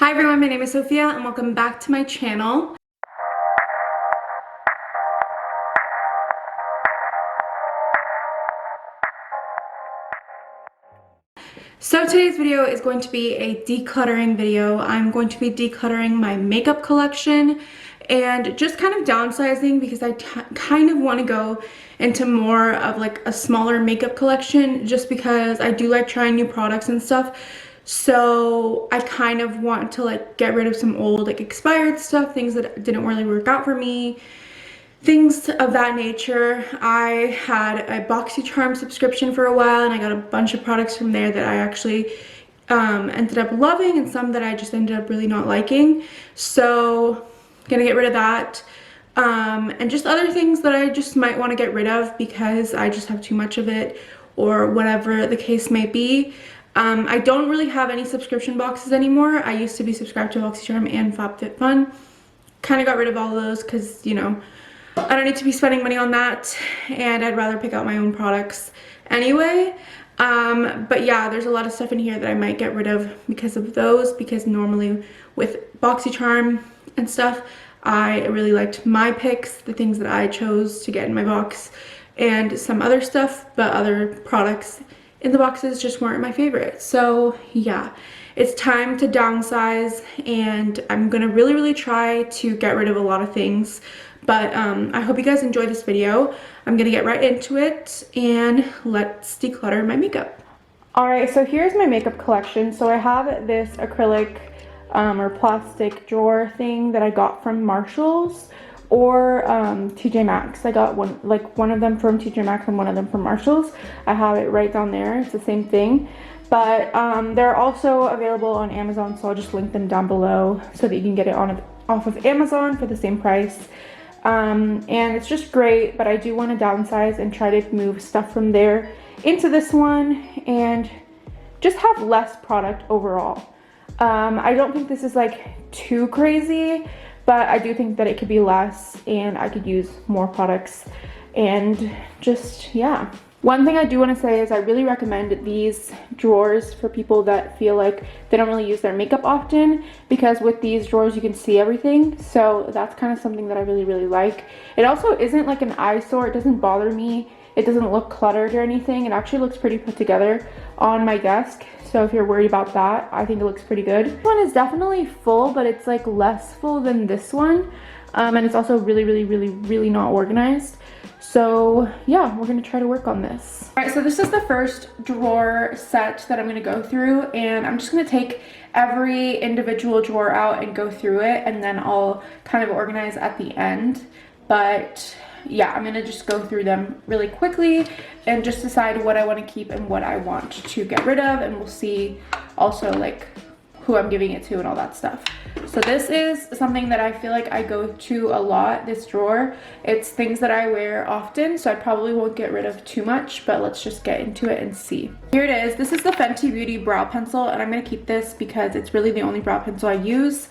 Hi everyone, my name is Sophia and welcome back to my channel. So today's video is going to be a decluttering video. I'm going to be decluttering my makeup collection and just kind of downsizing because I kind of want to go into more of like a smaller makeup collection just because I do like trying new products and stuff. So I kind of want to like get rid of some old like expired stuff, things that didn't really work out for me, things of that nature. I had a BoxyCharm subscription for a while and I got a bunch of products from there that I actually ended up loving and some that I just ended up really not liking. So gonna get rid of that. And just other things that I just might want to get rid of because I just have too much of it or whatever the case may be. I don't really have any subscription boxes anymore. I used to be subscribed to BoxyCharm and FabFitFun. Kind of got rid of all of those because, you know, I don't need to be spending money on that and I'd rather pick out my own products anyway. But yeah, there's a lot of stuff in here that I might get rid of because of those, because normally with BoxyCharm and stuff, I really liked my picks, the things that I chose to get in my box and some other stuff, but other products in the boxes just weren't my favorite. So yeah, it's time to downsize and I'm gonna really try to get rid of a lot of things. But I hope you guys enjoy this video. I'm gonna get right into it and let's declutter my makeup. All right, so here's my makeup collection. So I have this acrylic or plastic drawer thing that I got from Marshall's or TJ Maxx. I got one of them from TJ Maxx and one of them from Marshall's. I have it right down there. It's the same thing. But they're also available on Amazon, so I'll just link them down below so that you can get it off of Amazon for the same price. And it's just great, but I do want to downsize and try to move stuff from there into this one and just have less product overall. I don't think this is like too crazy, but I do think that it could be less and I could use more products and just, yeah. One thing I do want to say is I really recommend these drawers for people that feel like they don't really use their makeup often, because with these drawers you can see everything. So that's kind of something that I really like. It also isn't like an eyesore. It doesn't bother me. It doesn't look cluttered or anything. It actually looks pretty put together on my desk. So if you're worried about that, I think it looks pretty good. This one is definitely full, but it's like less full than this one. And it's also really not organized. So yeah, we're gonna try to work on this. All right, so this is the first drawer set that I'm gonna go through, and I'm just gonna take every individual drawer out and go through it, and then I'll kind of organize at the end. But yeah, I'm gonna just go through them really quickly and just decide what I want to keep and what I want to get rid of, and we'll see also like who I'm giving it to and all that stuff. So this is something that I feel like I go to a lot, this drawer. It's things that I wear often, so I probably won't get rid of too much, but let's just get into it and see. Here it is. This is the Fenty Beauty brow pencil, and I'm gonna keep this because it's really the only brow pencil I use.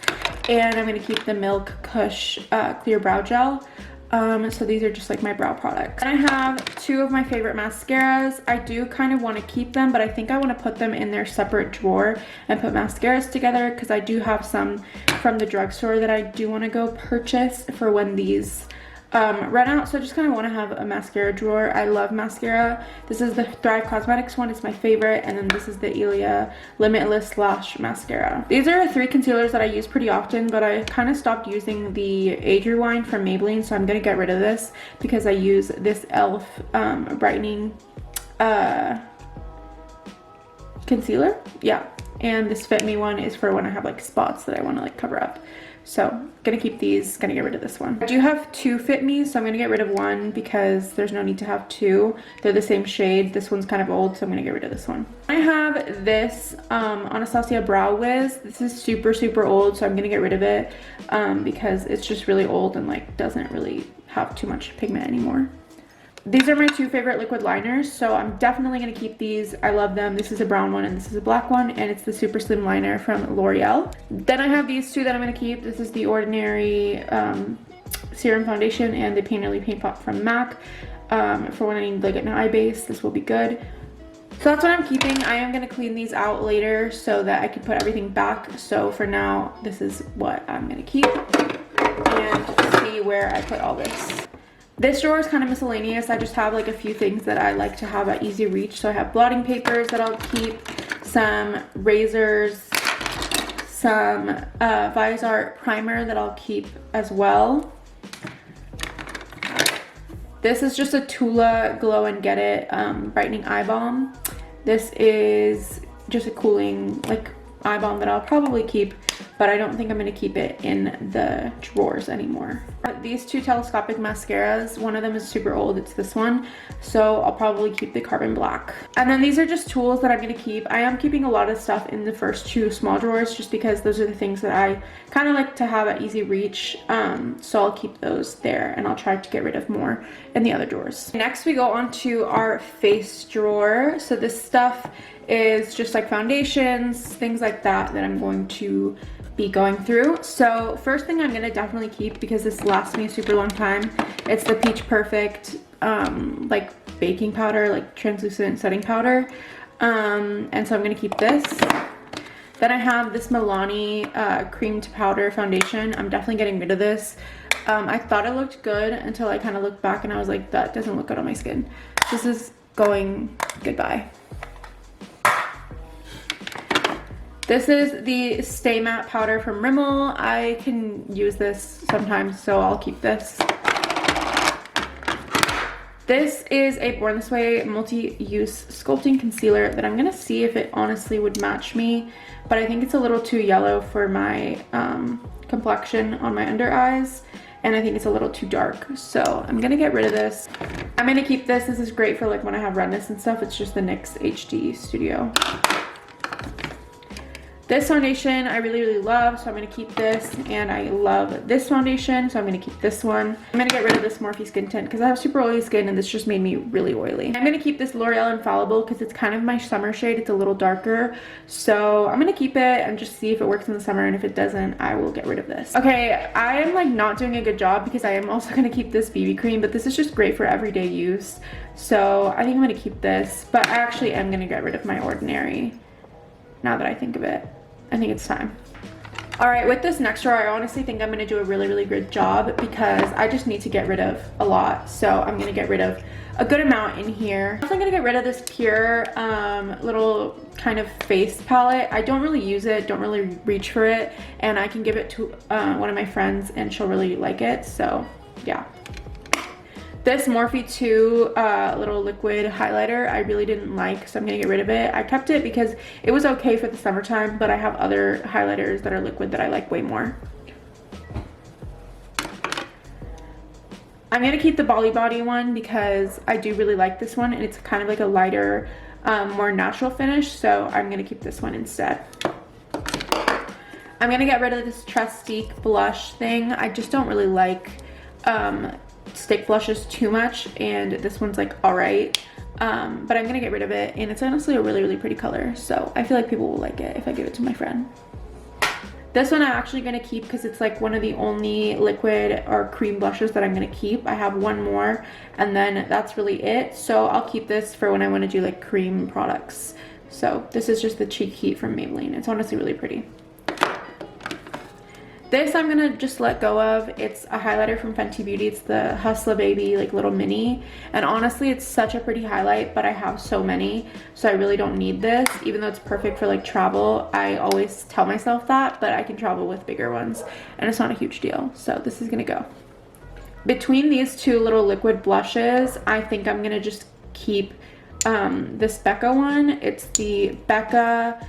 And I'm gonna keep the Milk Kush clear brow gel. So these are just like my brow products. And I have two of my favorite mascaras. I do kind of want to keep them, but I think I want to put them in their separate drawer and put mascaras together, because I do have some from the drugstore that I do want to go purchase for when these run out. So I just kind of want to have a mascara drawer. I love mascara. This is the Thrive Cosmetics one. It's my favorite. And then this is the Ilia Limitless Lash Mascara. These are three concealers that I use pretty often, but I kind of stopped using the Age Rewind from Maybelline, so I'm going to get rid of this because I use this e.l.f. brightening concealer. Yeah. And this Fit Me one is for when I have like spots that I want to like cover up. So gonna keep these, gonna get rid of this one. I do have two Fit Me, so I'm gonna get rid of one because there's no need to have two. They're the same shade. This one's kind of old, so I'm gonna get rid of this one. I have this Anastasia Brow Wiz. This is super old, so I'm gonna get rid of it because it's just really old and like doesn't really have too much pigment anymore. These are my two favorite liquid liners, so I'm definitely going to keep these. I love them. This is a brown one and this is a black one, and it's the Super Slim Liner from L'Oreal. Then I have these two that I'm going to keep. This is the Ordinary Serum Foundation and the Painterly Paint Pot from MAC. For when I need like an eye base, this will be good. So that's what I'm keeping. I am going to clean these out later so that I can put everything back. So for now, this is what I'm going to keep and see where I put all this. This drawer is kind of miscellaneous. I just have like a few things that I like to have at easy reach. So I have blotting papers that I'll keep, some razors, some VSCO primer that I'll keep as well. This is just a Tula Glow and Get It brightening eye balm. This is just a cooling like eye balm that I'll probably keep, but I don't think I'm going to keep it in the drawers anymore. These two telescopic mascaras, one of them is super old, it's this one, so I'll probably keep the carbon black. And then these are just tools that I'm going to keep. I am keeping a lot of stuff in the first two small drawers just because those are the things that I kind of like to have at easy reach, so I'll keep those there and I'll try to get rid of more in the other drawers. Next we go on to our face drawer. So this stuff is just like foundations, things like that I'm going to be going through. So first thing I'm gonna definitely keep, because this lasts me a super long time, it's the Peach Perfect like baking powder, like translucent setting powder, and so I'm gonna keep this. Then I have this Milani cream to powder foundation. I'm definitely getting rid of this. I thought it looked good until I kind of looked back and I was like, that doesn't look good on my skin. This is going goodbye. This is the Stay Matte powder from Rimmel. I can use this sometimes, so I'll keep this. This is a Born This Way multi-use sculpting concealer that I'm gonna see if it honestly would match me, but I think it's a little too yellow for my complexion on my under eyes, and I think it's a little too dark, so I'm gonna get rid of this. I'm gonna keep this. This is great for like when I have redness and stuff. It's just the NYX HD Studio. This foundation I really love, so I'm going to keep this, and I love this foundation, so I'm going to keep this one. I'm going to get rid of this Morphe Skin Tint because I have super oily skin and this just made me really oily. I'm going to keep this L'Oreal Infallible because it's kind of my summer shade. It's a little darker, so I'm going to keep it and just see if it works in the summer, and if it doesn't, I will get rid of this. Okay, I am like not doing a good job because I am also going to keep this BB cream, but this is just great for everyday use, so I think I'm going to keep this, but I actually am going to get rid of my Ordinary now that I think of it. I think it's time. All right, with this next drawer, I honestly think I'm gonna do a really good job because I just need to get rid of a lot. So I'm gonna get rid of a good amount in here. I'm also gonna get rid of this Pure little kind of face palette. I don't really use it, don't really reach for it, and I can give it to one of my friends and she'll really like it, so yeah. This Morphe 2 little liquid highlighter I really didn't like, so I'm going to get rid of it. I kept it because it was okay for the summertime, but I have other highlighters that are liquid that I like way more. I'm going to keep the Bali Body one because I do really like this one, and it's kind of like a lighter, more natural finish, so I'm going to keep this one instead. I'm going to get rid of this Trestique blush thing. I just don't really like stick blushes too much, and this one's like all right, but I'm gonna get rid of it, and it's honestly a really pretty color, so I feel like people will like it if I give it to my friend. This one I'm actually gonna keep because it's like one of the only liquid or cream blushes that I'm gonna keep. I have one more and then that's really it, so I'll keep this for when I want to do like cream products. So this is just the Cheek Heat from Maybelline. It's honestly really pretty. This I'm gonna just let go of. It's a highlighter from Fenty Beauty. It's the Hustla Baby like little mini, and honestly it's such a pretty highlight, but I have so many, so I really don't need this, even though it's perfect for like travel. I always tell myself that, but I can travel with bigger ones and it's not a huge deal, so this is gonna go. Between these two little liquid blushes, I think I'm gonna just keep this Becca one. It's the Becca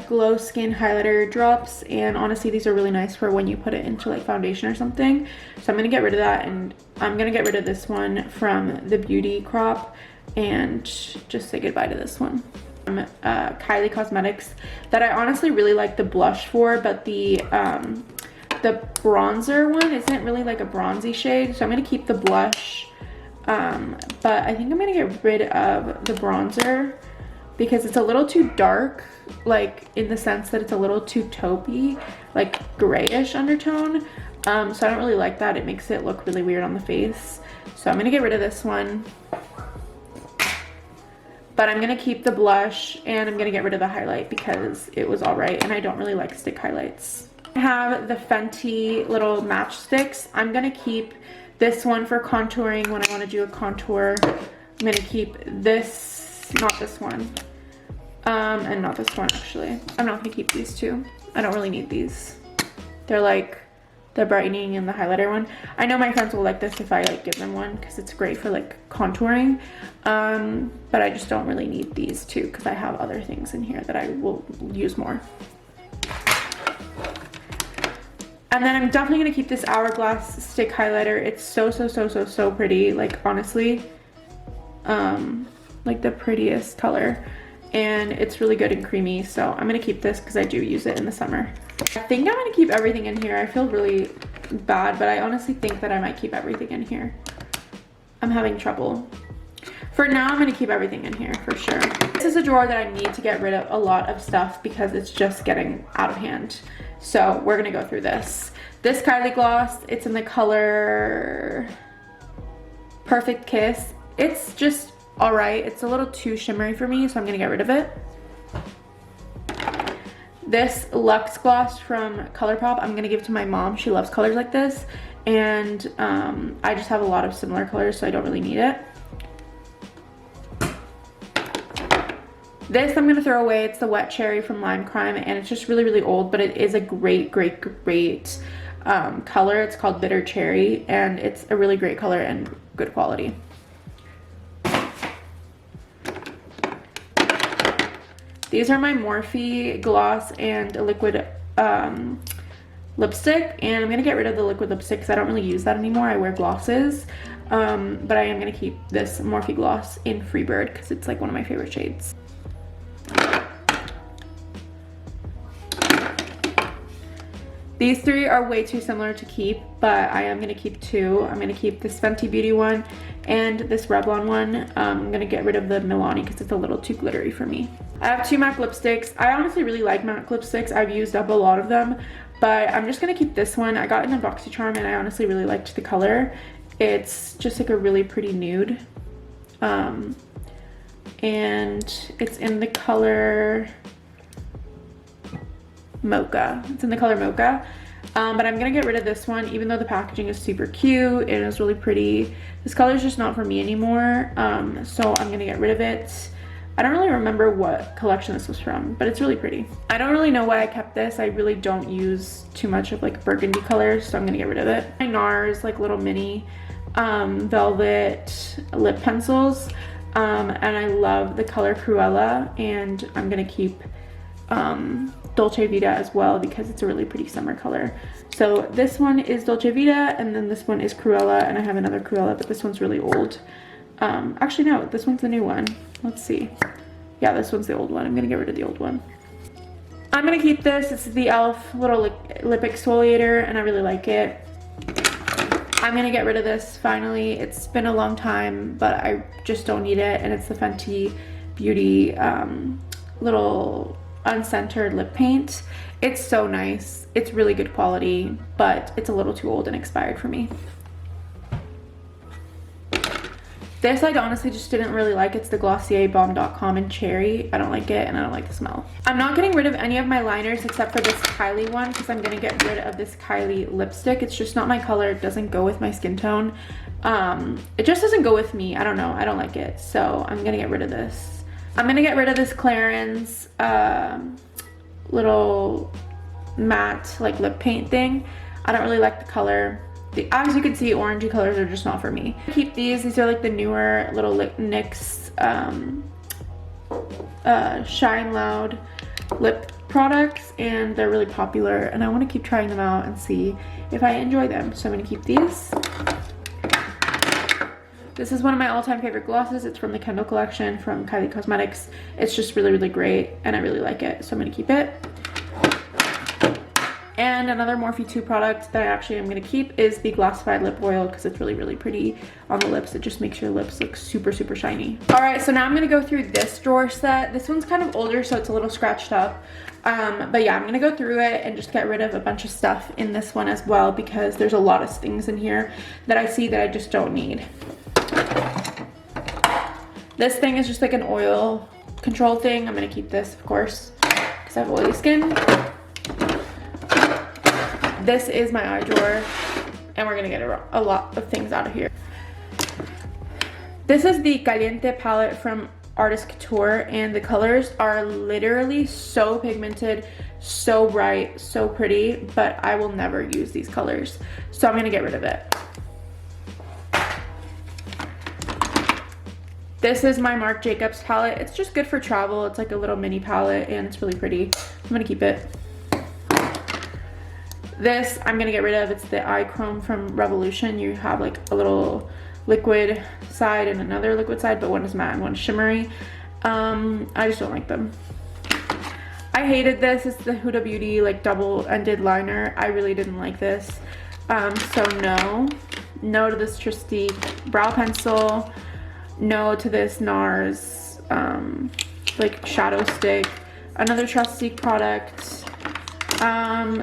glow skin highlighter drops, and honestly these are really nice for when you put it into like foundation or something, so I'm gonna get rid of that, and I'm gonna get rid of this one from the Beauty Crop and just say goodbye to this one. Kylie Cosmetics that I honestly really like the blush for, but the bronzer one isn't really like a bronzy shade, so I'm gonna keep the blush, but I think I'm gonna get rid of the bronzer because it's a little too dark, like in the sense that it's a little too taupey, like grayish undertone, so I don't really like that. It makes it look really weird on the face, so I'm gonna get rid of this one. But I'm gonna keep the blush and I'm gonna get rid of the highlight because it was all right and I don't really like stick highlights. I have the Fenty little matchsticks. I'm gonna keep this one for contouring when I wanna do a contour. I'm gonna keep this, not this one, and not this one actually. I'm not gonna keep these two. I don't really need these. They're like the brightening and the highlighter one. I know my friends will like this if I like give them one because it's great for like contouring. But I just don't really need these two because I have other things in here that I will use more. And then I'm definitely gonna keep this Hourglass stick highlighter. It's so pretty. Like honestly, like the prettiest color. And it's really good and creamy. So I'm gonna keep this because I do use it in the summer. I think I'm gonna keep everything in here. I feel really bad, but I honestly think that I might keep everything in here. I'm having trouble. For now, I'm gonna keep everything in here for sure. This is a drawer that I need to get rid of a lot of stuff because it's just getting out of hand. So we're gonna go through this. This Kylie gloss, it's in the color Perfect Kiss. It's just all right. It's a little too shimmery for me, so I'm gonna get rid of it. This Luxe gloss from ColourPop, I'm gonna give to my mom. She loves colors like this, and I just have a lot of similar colors, so I don't really need it. This I'm gonna throw away. It's the Wet Cherry from Lime Crime, and it's just really old, but it is a great color. It's called Bitter Cherry, and it's a really great color and good quality. These are my Morphe gloss and a liquid lipstick, and I'm gonna get rid of the liquid lipstick because I don't really use that anymore. I wear glosses, but I am gonna keep this Morphe gloss in Freebird because it's like one of my favorite shades. These three are way too similar to keep, but I am gonna keep two. I'm gonna keep this Fenty Beauty one and this Revlon one. I'm gonna get rid of the Milani because it's a little too glittery for me. I have two MAC lipsticks. I honestly really like MAC lipsticks. I've used up a lot of them, but I'm just gonna keep this one. I got it in a BoxyCharm and I honestly really liked the color. It's just like a really pretty nude. And it's in the color Mocha. It's in the color Mocha. But I'm gonna get rid of this one, even though the packaging is super cute and it's really pretty. This color is just not for me anymore, so I'm gonna get rid of it. I don't really remember what collection this was from, but it's really pretty. I don't really know why I kept this. I really don't use too much of like burgundy colors, so I'm gonna get rid of it. My NARS like little mini velvet lip pencils, and I love the color Cruella, and I'm gonna keep Dolce Vita as well because it's a really pretty summer color. So this one is Dolce Vita, and then this one is Cruella, and I have another Cruella, but this one's really old. Actually no, this one's the new one. Let's see. Yeah, this one's the old one. I'm gonna get rid of the old one. I'm gonna keep this. It's the e.l.f. little lip exfoliator, and I really like it. I'm gonna get rid of this finally. It's been a long time, but I just don't need it, and it's the Fenty Beauty little uncentered lip paint. It's so nice. It's really good quality, but it's a little too old and expired for me. This I honestly just didn't really like. It's the Glossier Balm.com in Cherry. I don't like it, and I don't like the smell. I'm not getting rid of any of my liners except for this Kylie one because I'm gonna get rid of this Kylie lipstick. It's just not my color. It doesn't go with my skin tone. It just doesn't go with me. I don't know. I don't like it. So I'm gonna get rid of this. I'm gonna get rid of this Clarins little matte like lip paint thing. I don't really like the color. As you can see, orangey colors are just not for me. Keep these. These are like the newer little NYX Shine Loud lip products, and they're really popular, and I want to keep trying them out and see if I enjoy them. So I'm going to keep these. This is one of my all-time favorite glosses. It's from the Kendall collection from Kylie Cosmetics. It's just really great, and I really like it, so I'm going to keep it. And another Morphe 2 product that I actually am going to keep is the Glassified Lip Oil because it's really pretty on the lips. It just makes your lips look super shiny. Alright, so now I'm going to go through this drawer set. This one's kind of older, so it's a little scratched up. But yeah, I'm going to go through it and just get rid of a bunch of stuff in this one as well because there's a lot of things in here that I see that I just don't need. This thing is just like an oil control thing. I'm gonna keep this, of course, because I have oily skin. This is my eye drawer, and we're gonna get a lot of things out of here. This is the Caliente palette from Artist Couture, and the colors are literally so pigmented, so bright, so pretty, but I will never use these colors, so I'm gonna get rid of it. This is my Marc Jacobs palette. It's just good for travel. It's like a little mini palette, and it's really pretty. I'm gonna keep it. This I'm gonna get rid of. It's the Eye Chrome from Revolution. You have like a little liquid side and another liquid side, but one is matte and one is shimmery. I just don't like them. I hated this. It's the Huda Beauty like double-ended liner. I really didn't like this. So no to this Tristique brow pencil. No to this NARS like shadow stick. Another Tristique product.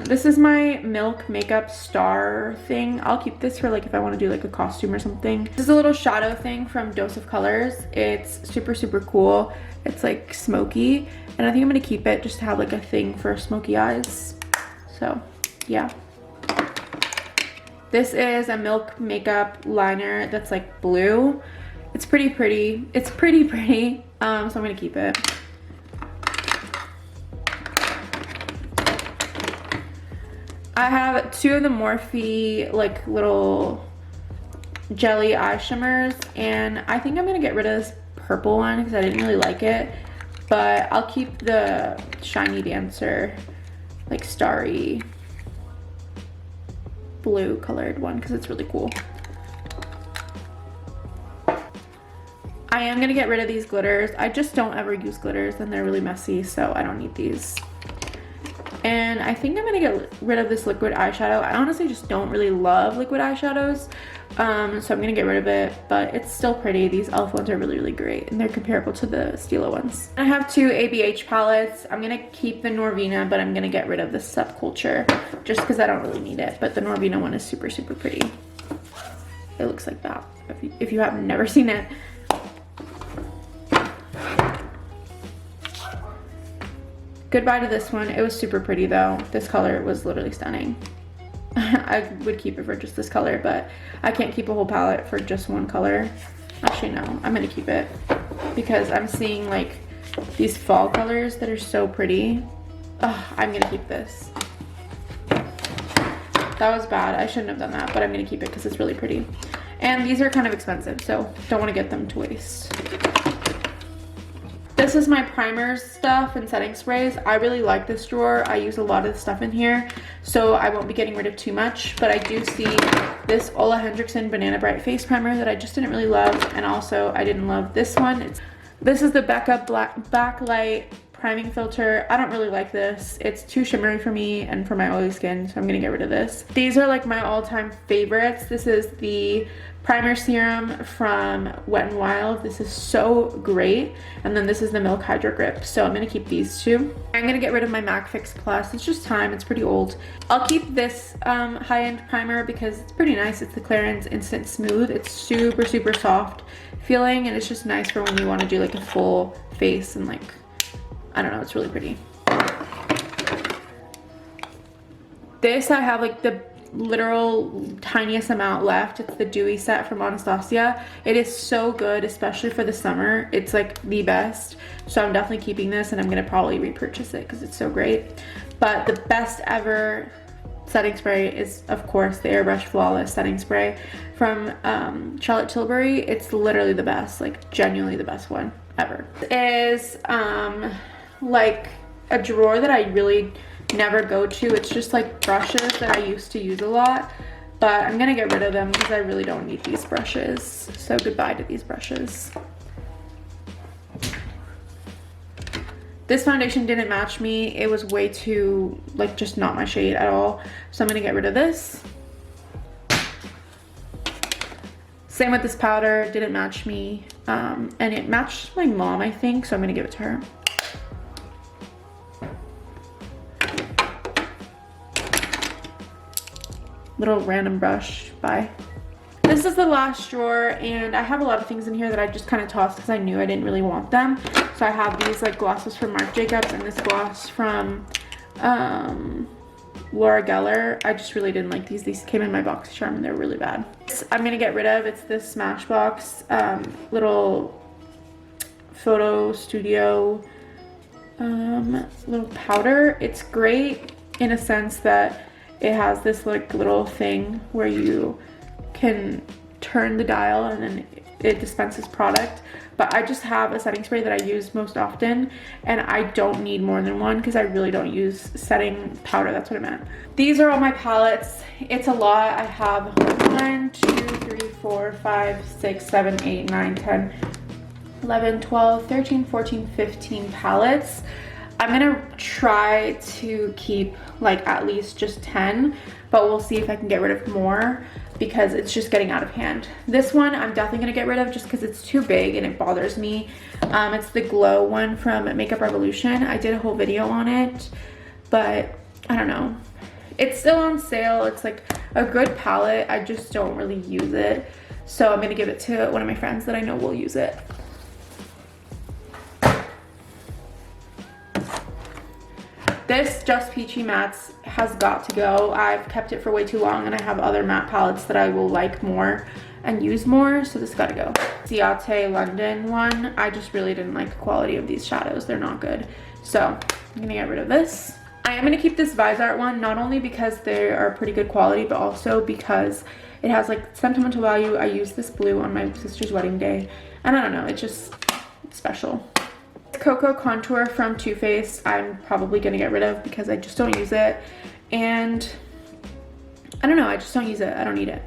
This is my Milk makeup star thing. I'll keep this for like if I want to do like a costume or something. This is a little shadow thing from Dose of Colors. It's super cool. It's like smoky, and I think I'm gonna keep it just to have like a thing for smoky eyes. So yeah. This is a Milk makeup liner that's like blue. It's pretty pretty. It's pretty pretty. So I'm gonna keep it. I have two of the Morphe like little jelly eye shimmers, and I think I'm gonna get rid of this purple one because I didn't really like it, but I'll keep the Shiny Dancer like starry blue colored one because it's really cool. I am gonna get rid of these glitters. I just don't ever use glitters, and they're really messy, so I don't need these. And I think I'm gonna get rid of this liquid eyeshadow. I honestly just don't really love liquid eyeshadows, so I'm gonna get rid of it, but it's still pretty. These e.l.f. ones are really great, and they're comparable to the Stila ones. I have two ABH palettes. I'm gonna keep the Norvina, but I'm gonna get rid of the Subculture just because I don't really need it, but the Norvina one is super pretty. It looks like that if you have never seen it. Goodbye to this one. It was super pretty though. This color was literally stunning. I would keep it for just this color, but I can't keep a whole palette for just one color. Actually, no, I'm gonna keep it because I'm seeing like these fall colors that are so pretty. Oh, I'm gonna keep this. That was bad. I shouldn't have done that, but I'm gonna keep it because it's really pretty. And these are kind of expensive, so don't want to get them to waste. This is my primers stuff and setting sprays. I really like this drawer. I use a lot of the stuff in here, so I won't be getting rid of too much, but I do see this Ola Hendrickson Banana Bright Face Primer that I just didn't really love, and also I didn't love this one. This is the Becca Backlight Priming Filter. I don't really like this. It's too shimmery for me and for my oily skin, so I'm gonna get rid of this. These are like my all-time favorites. This is the Primer Serum from Wet n Wild. This is so great. And then this is the Milk Hydro Grip. So I'm gonna keep these two. I'm gonna get rid of my MAC Fix Plus. It's just time, it's pretty old. I'll keep this high-end primer because it's pretty nice. It's the Clarins Instant Smooth. It's super soft feeling, and it's just nice for when you wanna do like a full face and like, I don't know, it's really pretty. This I have like the literal tiniest amount left. It's the Dewy set from Anastasia. It is so good, especially for the summer. It's like the best, so I'm definitely keeping this, and I'm gonna probably repurchase it because it's so great. But the best ever setting spray is of course the Airbrush Flawless setting spray from Charlotte Tilbury. It's literally the best, like genuinely the best one ever. It is like a drawer that I really never go to. It's just like brushes that I used to use a lot, but I'm gonna get rid of them because I really don't need these brushes. So goodbye to these brushes. This foundation didn't match me. It was way too like just not my shade at all, so I'm gonna get rid of this. Same with this powder, didn't match me, and it matched my mom, I think, so I'm gonna give it to her. Little random brush, bye. This is the last drawer, and I have a lot of things in here that I just kind of tossed because I knew I didn't really want them. So I have these like glosses from Marc Jacobs and this gloss from Laura Geller. I just really didn't like these. These came in my box charm and they're really bad. I'm gonna get rid of, it's this Smashbox little photo studio little powder. It's great in a sense that it has this like little thing where you can turn the dial and then it dispenses product. But I just have a setting spray that I use most often, and I don't need more than one because I really don't use setting powder. That's what I meant. These are all my palettes. It's a lot. I have 1, 2, 3, 4, 5, 6, 7, 8, 9, 10, 11, 12, 13, 14, 15 palettes. I'm gonna try to keep like at least just 10, but we'll see if I can get rid of more because it's just getting out of hand. This one I'm definitely gonna get rid of just because it's too big and it bothers me. It's the Glow one from Makeup Revolution. I did a whole video on it, but I don't know. It's still on sale. It's like a good palette. I just don't really use it. So I'm gonna give it to one of my friends that I know will use it. This Just Peachy Mattes has got to go. I've kept it for way too long and I have other matte palettes that I will like more and use more, so this gotta go. Ciate London one, I just really didn't like the quality of these shadows. They're not good. So I'm gonna get rid of this. I am gonna keep this Visart one, not only because they are pretty good quality, but also because it has like sentimental value. I used this blue on my sister's wedding day, and I don't know, it's special. Cocoa Contour from Too Faced, I'm probably gonna get rid of because I just don't use it, and I don't know, I just don't use it. I don't need it.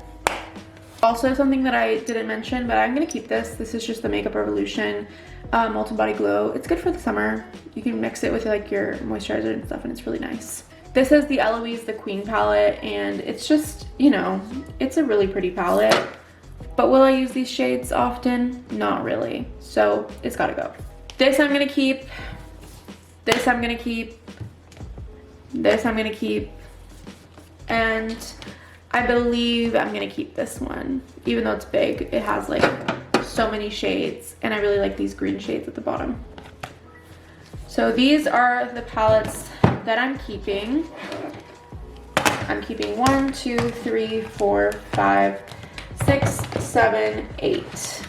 Also, something that I didn't mention, but I'm gonna keep this. This is just the Makeup Revolution Molten Body Glow. It's good for the summer. You can mix it with like your moisturizer and stuff, and it's really nice. This is the Eloise The Queen palette, and it's just, you know, it's a really pretty palette, but will I use these shades often? Not really, so it's gotta go. This I'm gonna keep, this I'm gonna keep, this I'm gonna keep, and I believe I'm gonna keep this one. Even though it's big, it has like so many shades, and I really like these green shades at the bottom. So these are the palettes that I'm keeping. I'm keeping 1, 2, 3, 4, 5, 6, 7, 8.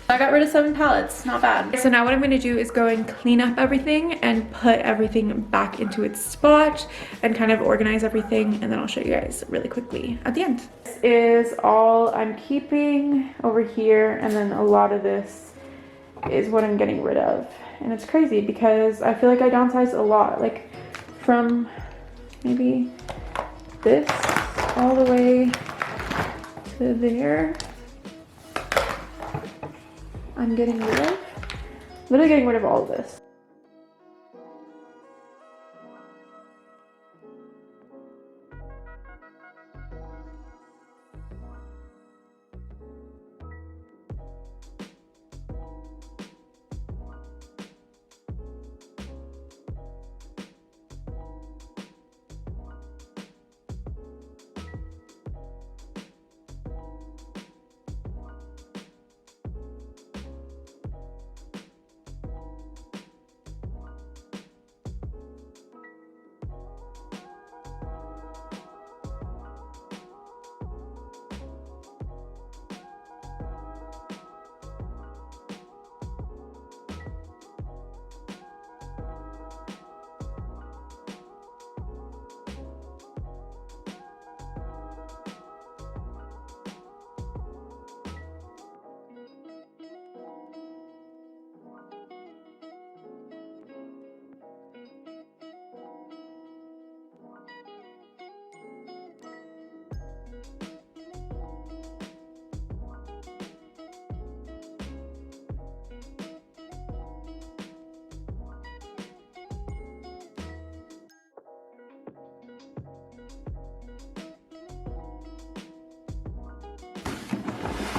I got rid of 7 palettes, not bad. So now what I'm gonna do is go and clean up everything and put everything back into its spot and kind of organize everything, and then I'll show you guys really quickly at the end. This is all I'm keeping over here, and then a lot of this is what I'm getting rid of. And it's crazy because I feel like I downsized a lot, like from maybe this all the way to there. I'm getting rid of, literally getting rid of all of this.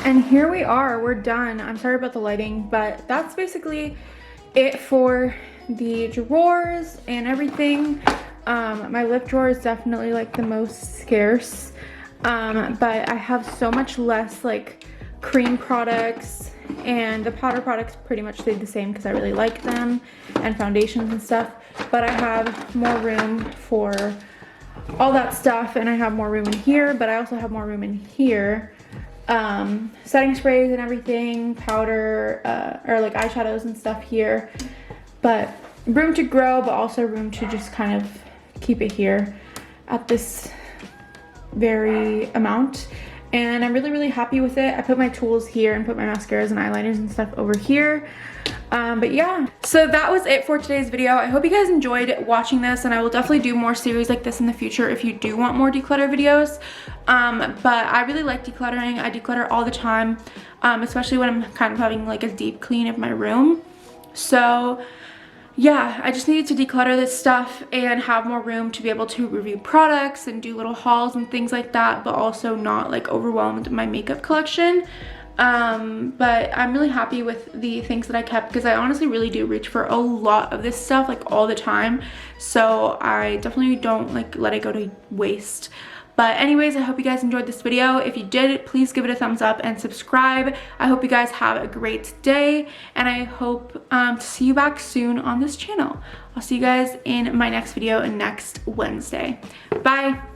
And here we are, we're done. I'm sorry about the lighting, but that's basically it for the drawers and everything. My lip drawer is definitely like the most scarce. but I have so much less like cream products, and the powder products pretty much stayed the same because I really like them, and foundations and stuff, but I have more room for all that stuff, and I have more room in here, but I also have more room in here. Setting sprays and everything, powder, or like eyeshadows and stuff here, but room to grow, but also room to just kind of keep it here at this very amount. And I'm really happy with it. I put my tools here and put my mascaras and eyeliners and stuff over here. But yeah, so that was it for today's video. I hope you guys enjoyed watching this, and I will definitely do more series like this in the future if you do want more declutter videos. But I really like decluttering. I declutter all the time, especially when I'm kind of having like a deep clean of my room. So yeah, I just needed to declutter this stuff and have more room to be able to review products and do little hauls and things like that, but also not like overwhelmed my makeup collection. But I'm really happy with the things that I kept, because I honestly really do reach for a lot of this stuff like all the time, so I definitely don't like let it go to waste. But anyways, I hope you guys enjoyed this video. If you did, please give it a thumbs up and subscribe. I hope you guys have a great day, and I hope to see you back soon on this channel. I'll see you guys in my next video next Wednesday. Bye.